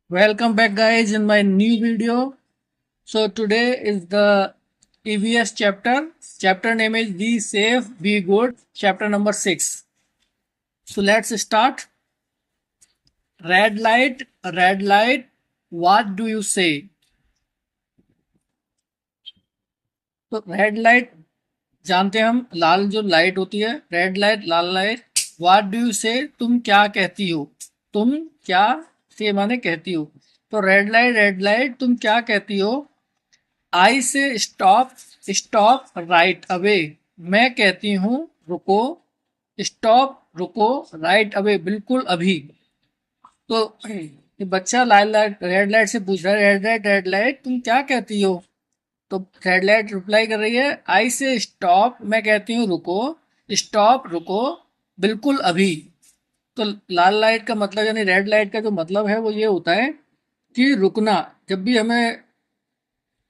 Welcome back, guys, in my new video. So today is the EVS chapter. Chapter name is Be Safe, Be Good. Chapter number 6. So let's start. Red light, red light. What do you say? तो red light जानते हैं हम, लाल जो light होती है, red light, Lal light. What do you से, तुम क्या कहती हो? तुम क्या से माने कहती हो. तो रेड लाइट, तुम क्या कहती हो? आई से स्टॉप, स्टॉप राइट अवे. मैं कहती हूँ रुको. स्टॉप रुको, राइट अवे बिल्कुल अभी. तो ये बच्चा लाल लाइट रेड लाइट से पूछ रहा है, रेड लाइट तुम क्या कहती हो? तो रेड लाइट रिप्लाई कर रही है, आई से स्टॉप, मैं कहती हूँ रुको. स्टॉप रुको, बिल्कुल अभी. तो लाल लाइट का मतलब यानी रेड लाइट का जो मतलब है वो ये होता है कि रुकना. जब भी हमें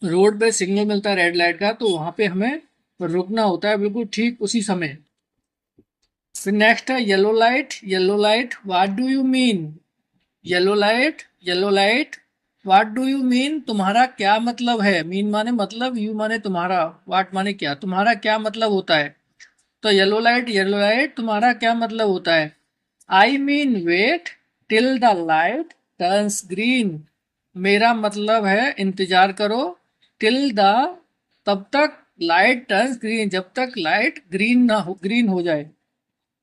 रोड पे सिग्नल मिलता है रेड लाइट का, तो वहां पे हमें रुकना होता है बिल्कुल ठीक उसी समय. फिर नेक्स्ट है yellow light, yellow light what do you mean? Yellow light, yellow light what do you mean, तुम्हारा क्या मतलब है? मीन माने मतलब, यू माने तुम्हारा, व्हाट माने क्या, तुम्हारा क्या मतलब होता है. तो येलो लाइट तुम्हारा क्या मतलब होता है? I mean wait till the light turns green. मेरा मतलब है इंतजार करो. टिल द, तब तक. लाइट टर्न्स ग्रीन, जब तक लाइट ग्रीन ना हो, ग्रीन हो जाए.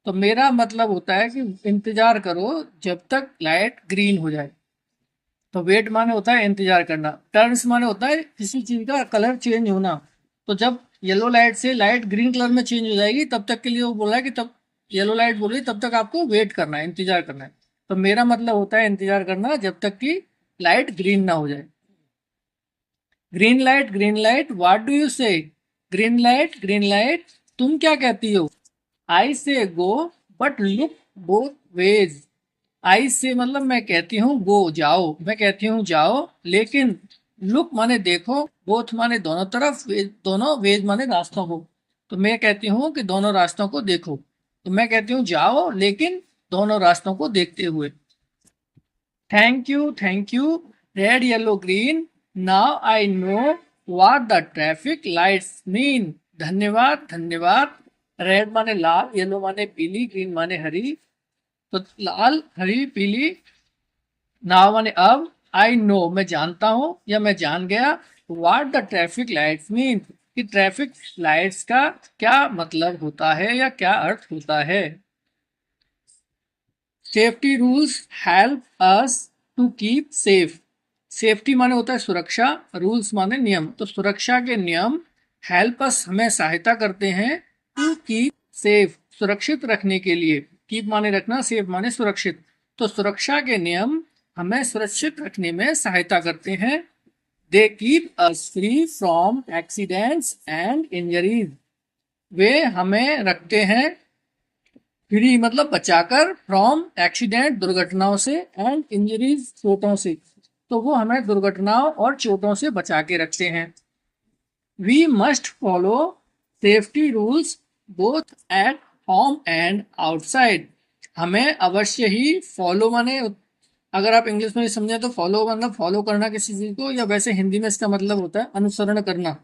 तो मेरा मतलब होता है कि इंतजार करो जब तक लाइट ग्रीन हो जाए. तो वेट माने होता है इंतजार करना. टर्न्स माने होता है किसी चीज का कलर चेंज होना. तो जब येलो लाइट से लाइट ग्रीन कलर में चेंज हो जाएगी, तब तक के लिए वो बोला है कि तब येलो लाइट बोल रही तब तक आपको वेट करना है, इंतजार करना है. तो मेरा मतलब होता है इंतजार करना जब तक कि लाइट ग्रीन ना हो जाए. Green light what do you say. Green light तुम क्या कहती हो? I say go but look both ways. I say मतलब मैं कहती हूँ गो जाओ, मैं कहती हूँ जाओ, लेकिन लुक माने देखो, बोथ माने दोनों तरफ, दोनों, वेज माने रास्तों को. तो मैं कहती हूँ कि दोनों रास्तों को देखो. तो मैं कहती हूँ जाओ लेकिन दोनों रास्तों को देखते हुए. Thank you read yellow green. Now I know what the traffic lights mean. धन्यवाद, धन्यवाद. रेड माने लाल, येलो माने पीली, ग्रीन माने हरी. तो लाल, हरी, पीली. नाउ माने अब. आई नो मैं जानता हूं या मैं जान गया. What the traffic lights mean, कि ट्रैफिक लाइट्स का क्या मतलब होता है या क्या अर्थ होता है. Safety rules help us to keep safe. Safety माने होता है सुरक्षा, रूल्स माने नियम. तो सुरक्षा के नियम हेल्प अस हमें सहायता करते हैं टू कीप सेफ, सुरक्षित रखने के लिए. कीप माने रखना, सेफ माने सुरक्षित. तो सुरक्षा के नियम हमें सुरक्षित रखने में सहायता करते हैं. They keep us free from accidents and injuries. वे हमें रखते हैं फ्री मतलब बचाकर, फ्रॉम एक्सीडेंट दुर्घटनाओं से, एंड इंजरीज चोटों से. तो वो हमें दुर्घटनाओं और चोटों से बचा के रखते हैं. We must follow safety rules both at home and outside. हमें अवश्य ही फॉलो माने, अगर आप इंग्लिश में समझे तो फॉलो मतलब फॉलो करना किसी चीज को, या वैसे हिंदी में इसका मतलब होता है अनुसरण करना,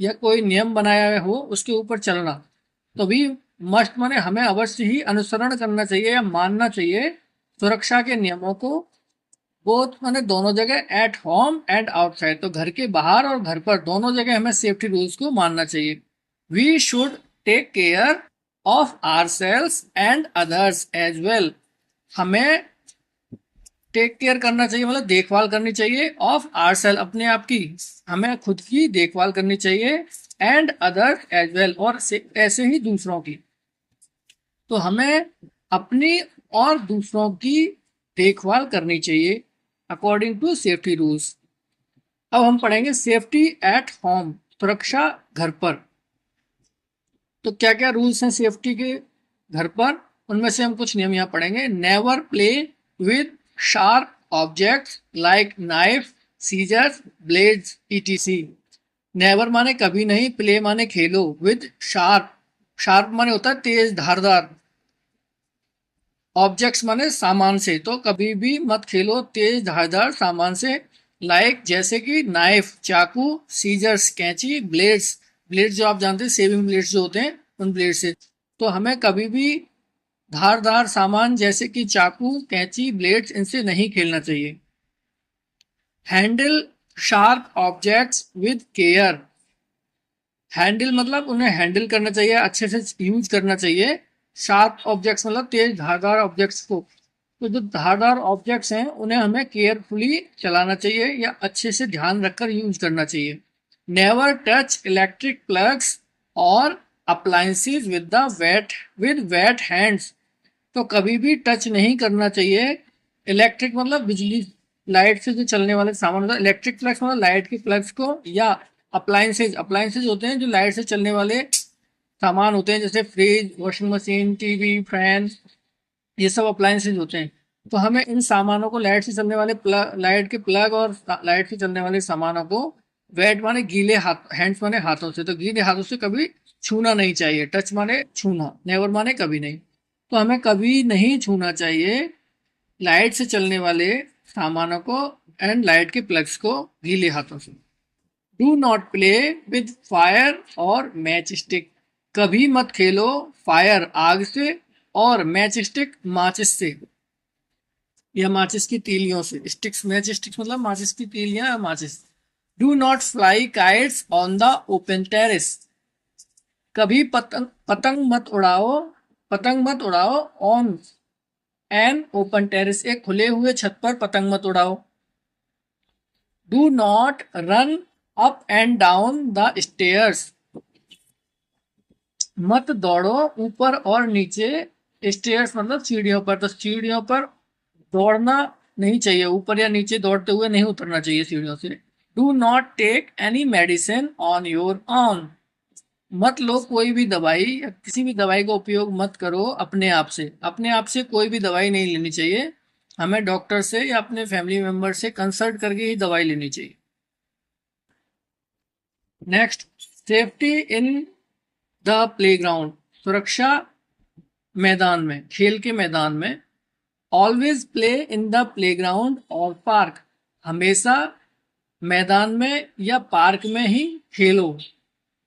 या कोई नियम बनाया हो उसके ऊपर चलना. तो भी मस्ट माने हमें अवश्य ही अनुसरण करना चाहिए या मानना चाहिए सुरक्षा के नियमों को. बोथ माने दोनों जगह, एट होम एंड आउटसाइड, तो घर के बाहर और घर पर दोनों जगह हमें सेफ्टी रूल्स को मानना चाहिए. We should take care of ourselves and others as well. हमें टेक केयर करना चाहिए मतलब देखभाल करनी चाहिए, ऑफ आर सेल्फ अपने आप की, हमें खुद की देखभाल करनी चाहिए, एंड अदर एज वेल और ऐसे ही दूसरों की. तो हमें अपनी और दूसरों की देखभाल करनी चाहिए अकॉर्डिंग टू सेफ्टी रूल्स. अब हम पढ़ेंगे सेफ्टी एट होम, सुरक्षा घर पर. तो क्या क्या रूल्स हैं सेफ्टी के घर पर, उनमें से हम कुछ नियम यहाँ पढ़ेंगे. Never play with sharp objects like knife, scissors, blades etc. Never माने कभी नहीं, प्ले माने खेलो, विद शार्प, शार्प माने होता है तेज धारदार, ऑब्जेक्ट्स माने सामान से, तो कभी भी मत खेलो तेज धारदार सामान से, लाइक जैसे कि नाइफ चाकू, सीजर्स कैंची, ब्लेड्स ब्लेड्स जो आप जानते हैं सेविंग ब्लेड्स जो होते हैं उन ब्लेड से। तो हमें कभी भी धारदार सामान जैसे कि चाकू कैंची ब्लेड्स इनसे नहीं खेलना चाहिए। Handle sharp objects with care. Handle मतलब उन्हें हैंडल करना चाहिए, अच्छे से यूज करना चाहिए। शार्प ऑब्जेक्ट्स मतलब तेज धारदार ऑब्जेक्ट्स को, तो जो धारदार ऑब्जेक्ट्स हैं उन्हें हमें केयरफुली चलाना चाहिए या अच्छे से ध्यान रखकर यूज करना चाहिए। नेवर टच इलेक्ट्रिक प्लग्स और अप्लायंसेस विद वेट हैंड्स। तो कभी भी टच नहीं करना चाहिए। इलेक्ट्रिक मतलब बिजली लाइट से जो चलने वाले सामान होता है, इलेक्ट्रिक प्लग्स मतलब लाइट के प्लग्स को, या अप्लायंसेज अप्लायंसेज होते हैं जो लाइट से चलने वाले सामान होते हैं जैसे fridge washing machine TV fan, ये सब अप्लायंसेज होते हैं। तो हमें इन सामानों को लाइट से चलने वाले लाइट के प्लग और लाइट से चलने वाले सामानों को वेट माने गीले हाथ, हैंड्स माने हाथों से, तो गीले हाथों से कभी छूना नहीं चाहिए। टच माने छूना, नेवर माने कभी नहीं। तो हमें कभी नहीं छूना चाहिए लाइट से चलने वाले सामानों को एंड लाइट के प्लग्स को गीले हाथों से। Do not play with fire और मैच स्टिक। कभी मत खेलो फायर आग से और मैच स्टिक माचिस से या माचिस की तीलियों से। स्टिक्स मैच स्टिक्स मतलब माचिस की तीलियां या माचिस। Do not fly kites on the open terrace. कभी पतंग मत उड़ाओ ऑन एन ओपन टेरेस, एक खुले हुए छत पर पतंग मत उड़ाओ। Do not run up and down the stairs. मत दौड़ो ऊपर और नीचे, स्टेयर्स मतलब सीढ़ियों पर, तो सीढ़ियों पर दौड़ना नहीं चाहिए, ऊपर या नीचे दौड़ते हुए नहीं उतरना चाहिए सीढ़ियों से। Do not take any medicine on your own. मत लो कोई भी दवाई या किसी भी दवाई का उपयोग मत करो अपने आप से, अपने आप से कोई भी दवाई नहीं लेनी चाहिए। हमें डॉक्टर से या अपने फैमिली मेंबर से कंसल्ट करके ही दवाई लेनी चाहिए। Next, safety in the playground. सुरक्षा मैदान में, खेल के मैदान में। Always play in the playground और पार्क। हमेशा मैदान में या पार्क में ही खेलो।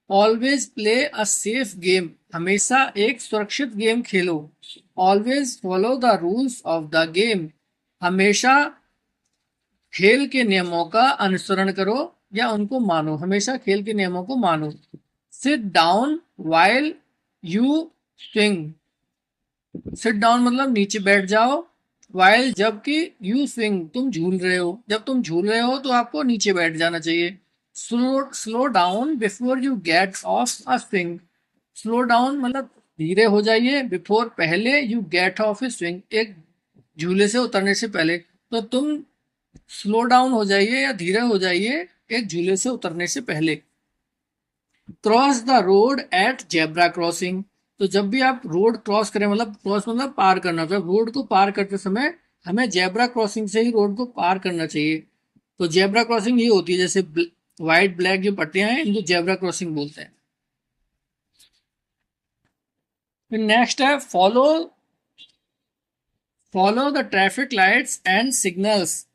Always play a safe game. हमेशा एक सुरक्षित game Khelo. Always follow the rules of the game. हमेशा खेल के नियमों का अनुसरण करो या उनको मानो, हमेशा खेल के नियमों को मानो। Sit down while you swing. Sit down मतलब नीचे बैठ जाओ, वाइल जबकि यू स्विंग तुम झूल रहे हो, जब तुम झूल रहे हो तो आपको नीचे बैठ जाना चाहिए। Slow down before you get of a swing. Slow down मतलब धीरे हो जाइए, बिफोर पहले, you get of A swing एक झूले से उतरने से पहले। तो तुम स्लो डाउन हो जाइए या धीरे हो जाइए एक झूले से उतरने से पहले। Cross the road at zebra crossing. तो जब भी आप रोड क्रॉस करें, मतलब क्रॉस मतलब पार करना, तो रोड को पार करते समय हमें जेब्रा क्रॉसिंग से ही रोड को पार करना चाहिए। तो जेब्रा क्रॉसिंग ये होती है, जैसे व्हाइट ब्लैक जो पट्टियां हैं इनको जेब्रा क्रॉसिंग बोलते हैं। फिर नेक्स्ट है follow the traffic lights and signals.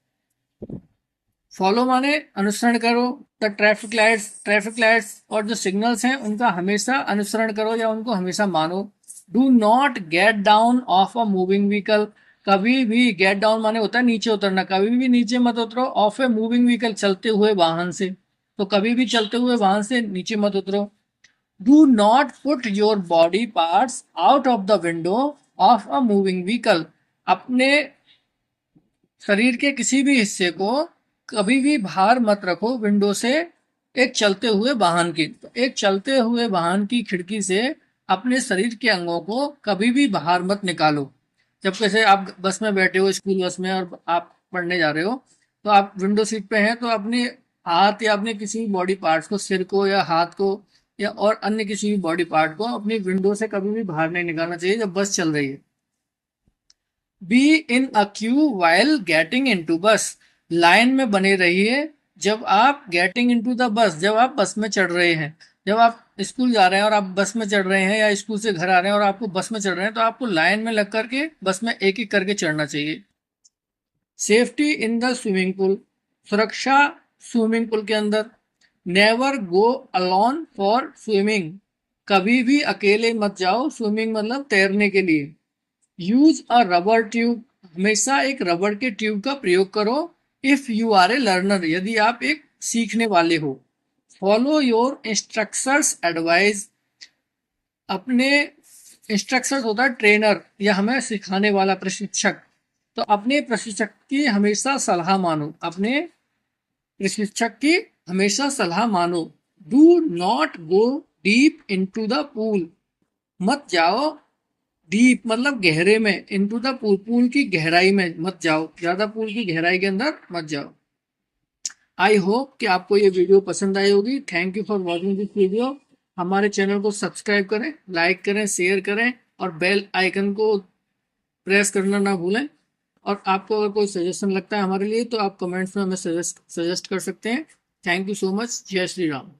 Follow माने अनुसरण करो, द ट्रैफिक लाइट्स और जो सिग्नल्स हैं उनका हमेशा अनुसरण करो या उनको हमेशा मानो। Do not get down of a moving vehicle. कभी भी गेट डाउन माने होता है नीचे उतरना, कभी भी नीचे मत उतरो ऑफ ए मूविंग व्हीकल, चलते हुए वाहन से। तो कभी भी चलते हुए वाहन से नीचे मत उतरो। Do not put your body parts out of the window of a moving vehicle. अपने शरीर के किसी भी हिस्से को कभी भी बाहर मत रखो विंडो से एक चलते हुए वाहन की। तो एक चलते हुए वाहन की खिड़की से अपने शरीर के अंगों को कभी भी बाहर मत निकालो। जब कैसे आप बस में बैठे हो स्कूल बस में और आप पढ़ने जा रहे हो, तो आप विंडो सीट पे हैं, तो अपने हाथ या अपने किसी भी बॉडी पार्ट्स को, सिर को या हाथ को या और अन्य किसी भी बॉडी पार्ट को अपनी विंडो से कभी भी बाहर नहीं निकालना चाहिए जब बस चल रही है। Be in a Q while getting into बस। लाइन में बने रहिए जब आप गेटिंग इनटू द बस, जब आप बस में चढ़ रहे हैं। जब आप स्कूल जा रहे हैं और आप बस में चढ़ रहे हैं या स्कूल से घर आ रहे हैं और आपको बस में चढ़ रहे हैं, तो आपको लाइन में लग करके बस में एक एक करके चढ़ना चाहिए। Safety in the swimming pool, सुरक्षा स्विमिंग पूल के अंदर। Never go alone for swimming, कभी भी अकेले मत जाओ स्विमिंग मतलब तैरने के लिए। यूज अ रबर ट्यूब, हमेशा एक रबर के ट्यूब का प्रयोग करो। If you are a learner, यदि आप एक सीखने वाले हो। फॉलो योर इंस्ट्रक्टर्स एडवाइस, अपने इंस्ट्रक्टर्स होता है ट्रेनर या हमें सिखाने वाला प्रशिक्षक, तो अपने प्रशिक्षक की हमेशा सलाह मानो, अपने प्रशिक्षक की हमेशा सलाह मानो। Do not go deep into the pool, मत जाओ डीप मतलब गहरे में, इनटू द पूल पूल की गहराई में मत जाओ, ज्यादा पूल की गहराई के अंदर मत जाओ। आई होप कि आपको ये वीडियो पसंद आई होगी। Thank you for watching this video. हमारे चैनल को सब्सक्राइब करें, लाइक करें, शेयर करें और बेल आइकन को प्रेस करना ना भूलें। और आपको अगर कोई सजेशन लगता है हमारे लिए तो आप कमेंट्स में हमें सजेस्ट कर सकते हैं। Thank you so much. जय श्री राम।